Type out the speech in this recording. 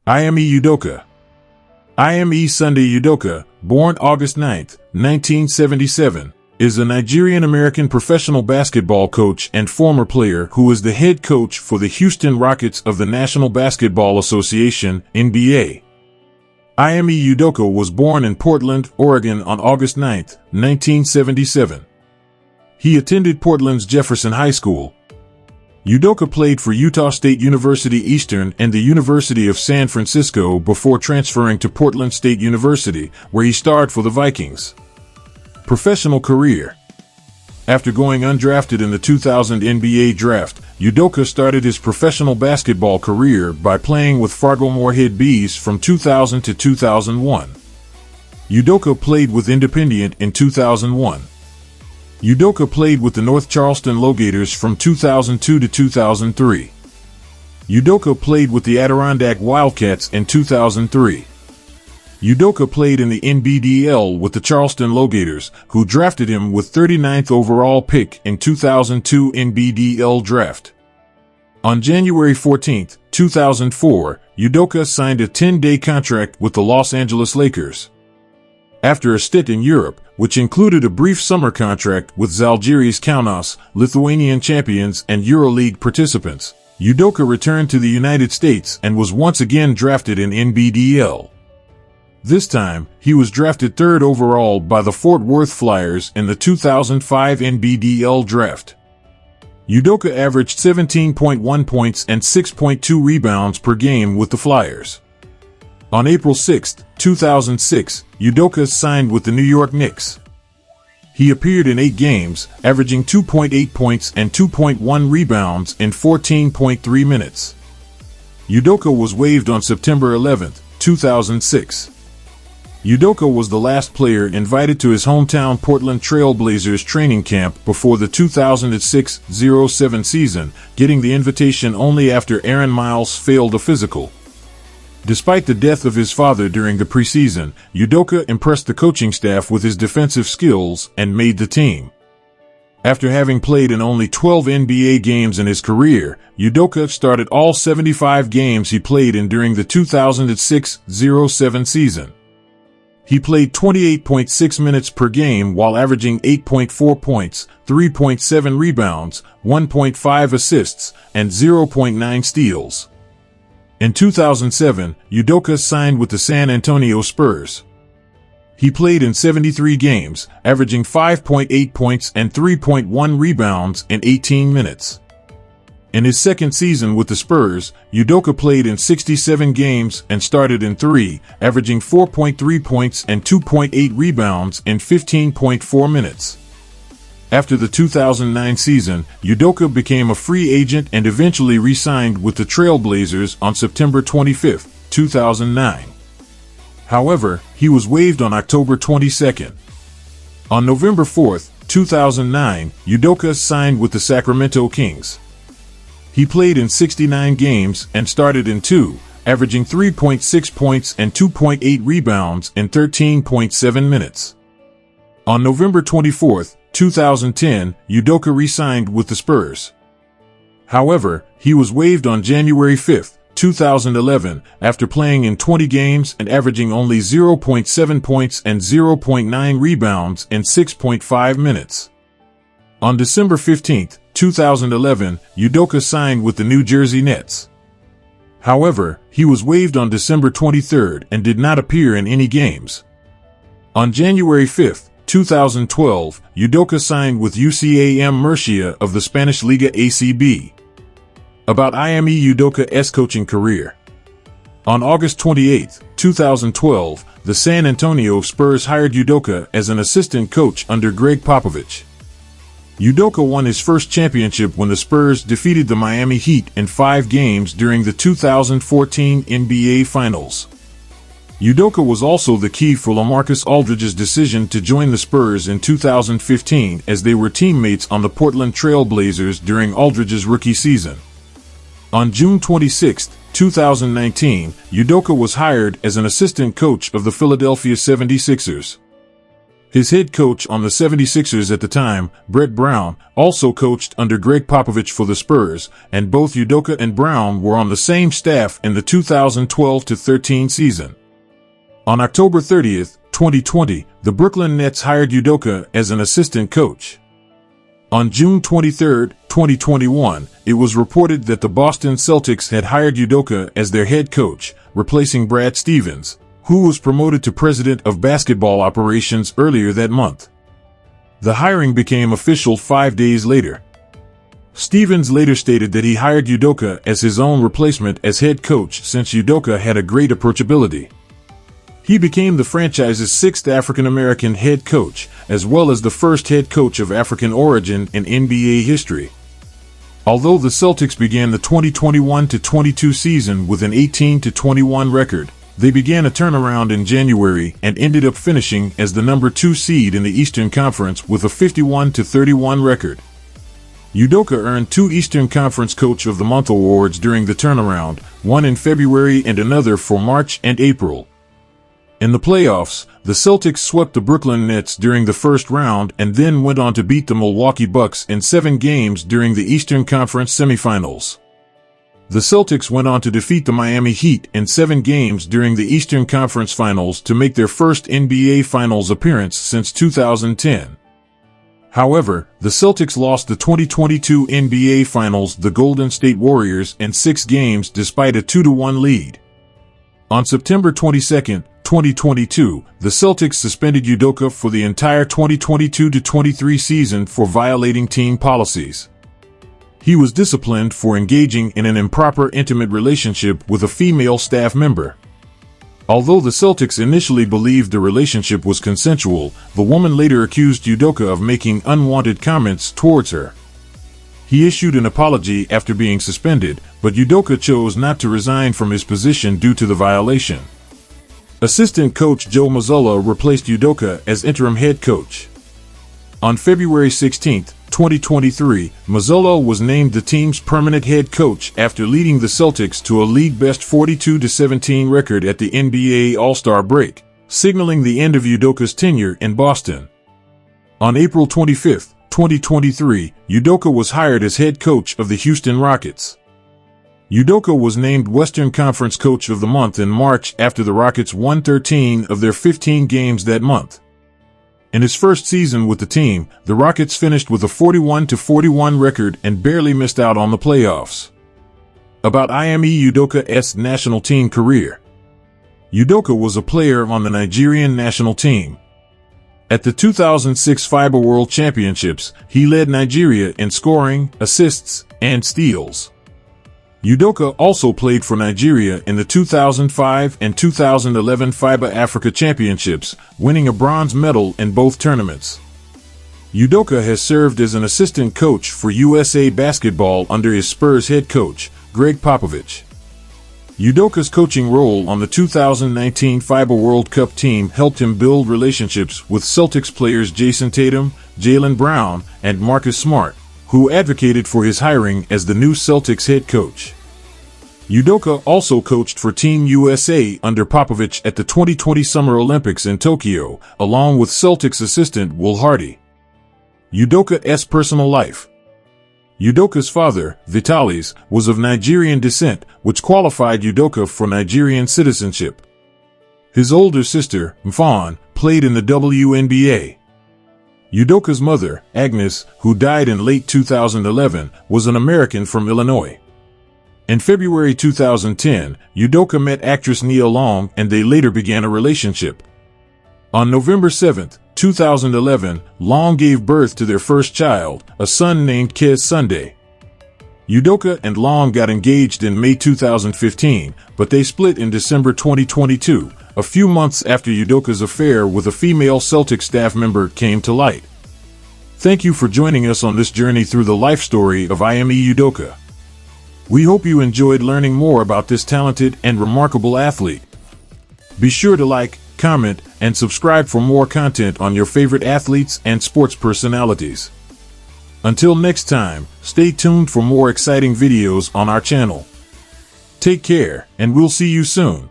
Ime Udoka. Ime Sunday Udoka, born August 9, 1977, is a Nigerian-American professional basketball coach and former player who is the head coach for the Houston Rockets of the National Basketball Association, NBA. Ime Udoka was born in Portland, Oregon on August 9, 1977. He attended Portland's Jefferson High School. Udoka played for Utah State University Eastern and the University of San Francisco before transferring to Portland State University, where he starred for the Vikings. Professional career. After going undrafted in the 2000 NBA draft, Udoka started his professional basketball career by playing with Fargo Moorhead Bees from 2000 to 2001. Udoka played with Independiente in 2001. Udoka played with the North Charleston Lowgators from 2002 to 2003. Udoka played with the Adirondack Wildcats in 2003. Udoka played in the NBDL with the Charleston Lowgators, who drafted him with 39th overall pick in 2002 NBDL draft. On January 14, 2004, Udoka signed a 10-day contract with the Los Angeles Lakers. After a stint in Europe, which included a brief summer contract with Žalgiris Kaunas, Lithuanian champions and EuroLeague participants, Udoka returned to the United States and was once again drafted in NBDL. This time, he was drafted 3rd overall by the Fort Worth Flyers in the 2005 NBDL draft. Udoka averaged 17.1 points and 6.2 rebounds per game with the Flyers. On April 6, 2006, Udoka signed with the New York Knicks. He appeared in 8 games, averaging 2.8 points and 2.1 rebounds in 14.3 minutes. Udoka was waived on September 11, 2006. Udoka was the last player invited to his hometown Portland Trail Blazers training camp before the 2006-07 season, getting the invitation only after Aaron Miles failed a physical. Despite the death of his father during the preseason, Udoka impressed the coaching staff with his defensive skills and made the team. After having played in only 12 NBA games in his career, Udoka started all 75 games he played in during the 2006-07 season. He played 28.6 minutes per game while averaging 8.4 points, 3.7 rebounds, 1.5 assists, and 0.9 steals. In 2007, Udoka signed with the San Antonio Spurs. He played in 73 games, averaging 5.8 points and 3.1 rebounds in 18 minutes. In his second season with the Spurs, Udoka played in 67 games and started in 3, averaging 4.3 points and 2.8 rebounds in 15.4 minutes. After the 2009 season, Udoka became a free agent and eventually re-signed with the Trail Blazers on September 25, 2009. However, he was waived on October 22. On November 4, 2009, Udoka signed with the Sacramento Kings. He played in 69 games and started in 2, averaging 3.6 points and 2.8 rebounds in 13.7 minutes. On November 24, 2010, Udoka re-signed with the Spurs. However, he was waived on January 5, 2011, after playing in 20 games and averaging only 0.7 points and 0.9 rebounds in 6.5 minutes. On December 15, 2011, Udoka signed with the New Jersey Nets. However, he was waived on December 23 and did not appear in any games. On January 5, 2012, Udoka signed with UCAM Murcia of the Spanish Liga ACB. About Ime Udoka's coaching career. On August 28, 2012, the San Antonio Spurs hired Udoka as an assistant coach under Greg Popovich. Udoka won his first championship when the Spurs defeated the Miami Heat in 5 games during the 2014 NBA Finals. Udoka was also the key for LaMarcus Aldridge's decision to join the Spurs in 2015 as they were teammates on the Portland Trail Blazers during Aldridge's rookie season. On June 26, 2019, Udoka was hired as an assistant coach of the Philadelphia 76ers. His head coach on the 76ers at the time, Brett Brown, also coached under Greg Popovich for the Spurs, and both Udoka and Brown were on the same staff in the 2012-13 season. On October 30, 2020, the Brooklyn Nets hired Udoka as an assistant coach. On June 23, 2021, it was reported that the Boston Celtics had hired Udoka as their head coach, replacing Brad Stevens, who was promoted to president of basketball operations earlier that month. The hiring became official 5 days later. Stevens later stated that he hired Udoka as his own replacement as head coach since Udoka had a great approachability. He became the franchise's 6th African-American head coach, as well as the first head coach of African origin in NBA history. Although the Celtics began the 2021-22 season with an 18-21 record, they began a turnaround in January and ended up finishing as the number 2 seed in the Eastern Conference with a 51-31 record. Udoka earned 2 Eastern Conference Coach of the Month awards during the turnaround, one in February and another for March and April. In the playoffs, the Celtics swept the Brooklyn Nets during the first round and then went on to beat the Milwaukee Bucks in 7 games during the Eastern Conference semifinals. The Celtics went on to defeat the Miami Heat in 7 games during the Eastern Conference Finals to make their first NBA Finals appearance since 2010. However, the Celtics lost the 2022 NBA Finals to the Golden State Warriors in 6 games despite a 2-1 lead. On September 22, 2022, the Celtics suspended Udoka for the entire 2022-23 season for violating team policies. He was disciplined for engaging in an improper intimate relationship with a female staff member. Although the Celtics initially believed the relationship was consensual, the woman later accused Udoka of making unwanted comments towards her. He issued an apology after being suspended, but Udoka chose not to resign from his position due to the violation. Assistant coach Joe Mazzulla replaced Udoka as interim head coach. On February 16, 2023, Mazzulla was named the team's permanent head coach after leading the Celtics to a league-best 42-17 record at the NBA All-Star break, signaling the end of Udoka's tenure in Boston. On April 25, 2023, Udoka was hired as head coach of the Houston Rockets. Udoka was named Western Conference Coach of the Month in March after the Rockets won 13 of their 15 games that month. In his first season with the team, the Rockets finished with a 41-41 record and barely missed out on the playoffs. About Ime Udoka's national team career. Udoka was a player on the Nigerian national team. At the 2006 FIBA World Championships, he led Nigeria in scoring, assists, and steals. Udoka also played for Nigeria in the 2005 and 2011 FIBA Africa Championships, winning a bronze medal in both tournaments. Udoka has served as an assistant coach for USA Basketball under his Spurs head coach, Greg Popovich. Udoka's coaching role on the 2019 FIBA World Cup team helped him build relationships with Celtics players Jason Tatum, Jaylen Brown, and Marcus Smart, who advocated for his hiring as the new Celtics head coach. Udoka also coached for Team USA under Popovich at the 2020 Summer Olympics in Tokyo, along with Celtics assistant Will Hardy. Udoka's personal life. Udoka's father, Vitalis, was of Nigerian descent, which qualified Udoka for Nigerian citizenship. His older sister, Mfon, played in the WNBA. Udoka's mother, Agnes, who died in late 2011, was an American from Illinois. In February 2010, Udoka met actress Nia Long and they later began a relationship. On November 7, 2011, Long gave birth to their first child, a son named Ime Sunday. Udoka and Long got engaged in May 2015, but they split in December 2022, a few months after Udoka's affair with a female Celtics staff member came to light. Thank you for joining us on this journey through the life story of Ime Udoka. We hope you enjoyed learning more about this talented and remarkable athlete. Be sure to like, comment, and subscribe for more content on your favorite athletes and sports personalities. Until next time, stay tuned for more exciting videos on our channel. Take care, and we'll see you soon.